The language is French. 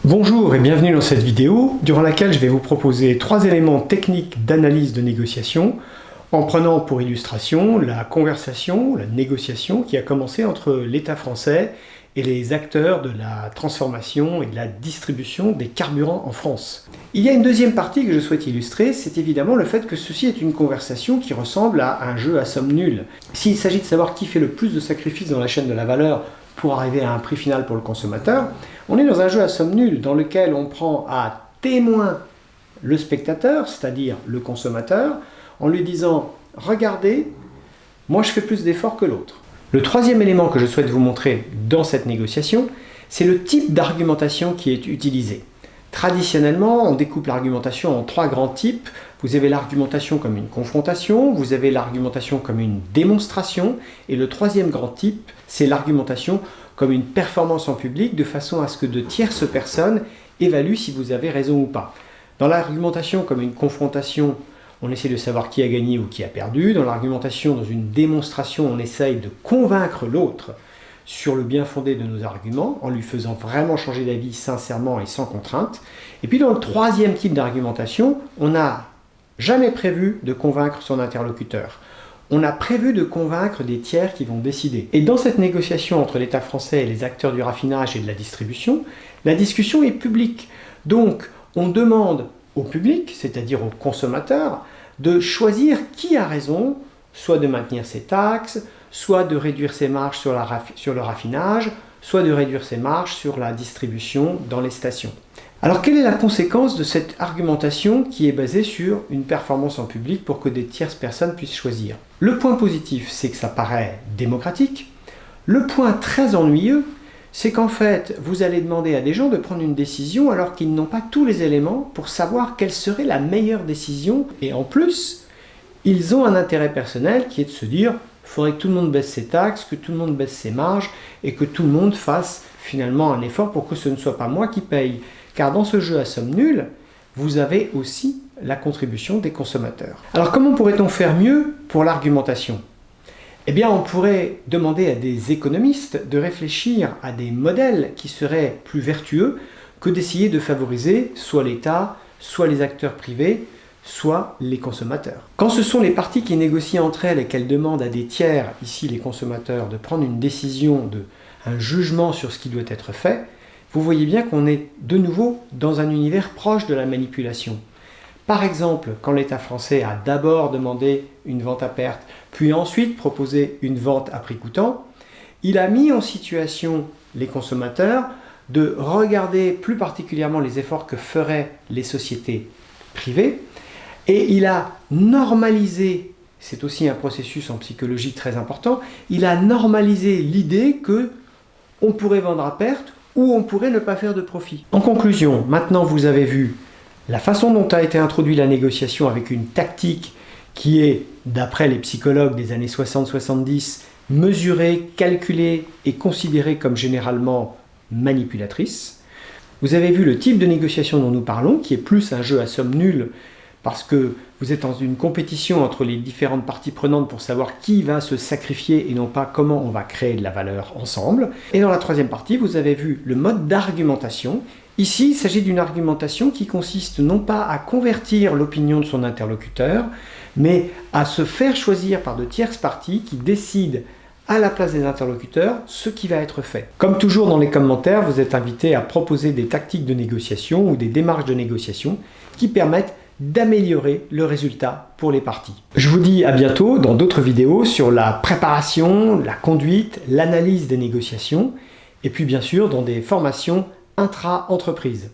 Bonjour et bienvenue dans cette vidéo durant laquelle je vais vous proposer 3 éléments techniques d'analyse de négociation en prenant pour illustration la conversation, la négociation qui a commencé entre l'État français et les acteurs de la transformation et de la distribution des carburants en France. Il y a une deuxième partie que je souhaite illustrer, c'est évidemment le fait que ceci est une conversation qui ressemble à un jeu à somme nulle. S'il s'agit de savoir qui fait le plus de sacrifices dans la chaîne de la valeur pour arriver à un prix final pour le consommateur, on est dans un jeu à somme nulle dans lequel on prend à témoin le spectateur, c'est-à-dire le consommateur, en lui disant « Regardez, moi je fais plus d'efforts que l'autre ». Le troisième élément que je souhaite vous montrer dans cette négociation, c'est le type d'argumentation qui est utilisé. Traditionnellement, on découpe l'argumentation en 3 grands types. Vous avez l'argumentation comme une confrontation, vous avez l'argumentation comme une démonstration, et le troisième grand type, c'est l'argumentation comme une performance en public, de façon à ce que de tierces personnes évaluent si vous avez raison ou pas. Dans l'argumentation comme une confrontation, on essaie de savoir qui a gagné ou qui a perdu. Dans l'argumentation, dans une démonstration, on essaye de convaincre l'autre sur le bien fondé de nos arguments, en lui faisant vraiment changer d'avis sincèrement et sans contrainte. Et puis dans le troisième type d'argumentation, on n'a jamais prévu de convaincre son interlocuteur. On a prévu de convaincre des tiers qui vont décider. Et dans cette négociation entre l'État français et les acteurs du raffinage et de la distribution, la discussion est publique. Donc, on demande au public, c'est-à-dire aux consommateurs, de choisir qui a raison, soit de maintenir ses taxes, soit de réduire ses marges sur le raffinage, soit de réduire ses marges sur la distribution dans les stations. Alors, quelle est la conséquence de cette argumentation qui est basée sur une performance en public pour que des tierces personnes puissent choisir? Le point positif, c'est que ça paraît démocratique. Le point très ennuyeux, c'est qu'en fait, vous allez demander à des gens de prendre une décision alors qu'ils n'ont pas tous les éléments pour savoir quelle serait la meilleure décision. Et en plus, ils ont un intérêt personnel qui est de se dire « il faudrait que tout le monde baisse ses taxes, que tout le monde baisse ses marges et que tout le monde fasse finalement un effort pour que ce ne soit pas moi qui paye ». Car dans ce jeu à somme nulle, vous avez aussi la contribution des consommateurs. Alors comment pourrait-on faire mieux pour l'argumentation ? Eh bien, on pourrait demander à des économistes de réfléchir à des modèles qui seraient plus vertueux que d'essayer de favoriser soit l'État, soit les acteurs privés, soit les consommateurs. Quand ce sont les parties qui négocient entre elles et qu'elles demandent à des tiers, ici les consommateurs, de prendre une décision, un jugement sur ce qui doit être fait, vous voyez bien qu'on est de nouveau dans un univers proche de la manipulation. Par exemple, quand l'État français a d'abord demandé une vente à perte, puis ensuite proposé une vente à prix coûtant, il a mis en situation les consommateurs de regarder plus particulièrement les efforts que feraient les sociétés privées, et il a normalisé, c'est aussi un processus en psychologie très important, il a normalisé l'idée que on pourrait vendre à perte ou on pourrait ne pas faire de profit. En conclusion, maintenant vous avez vu la façon dont a été introduite la négociation avec une tactique qui est, d'après les psychologues des années 60-70, mesurée, calculée et considérée comme généralement manipulatrice. Vous avez vu le type de négociation dont nous parlons, qui est plus un jeu à somme nulle, parce que vous êtes dans une compétition entre les différentes parties prenantes pour savoir qui va se sacrifier et non pas comment on va créer de la valeur ensemble. Et dans la troisième partie, vous avez vu le mode d'argumentation. Ici, il s'agit d'une argumentation qui consiste non pas à convertir l'opinion de son interlocuteur, mais à se faire choisir par de tierces parties qui décident à la place des interlocuteurs ce qui va être fait. Comme toujours dans les commentaires, vous êtes invité à proposer des tactiques de négociation ou des démarches de négociation qui permettent d'améliorer le résultat pour les parties. Je vous dis à bientôt dans d'autres vidéos sur la préparation, la conduite, l'analyse des négociations et puis bien sûr dans des formations intra-entreprises.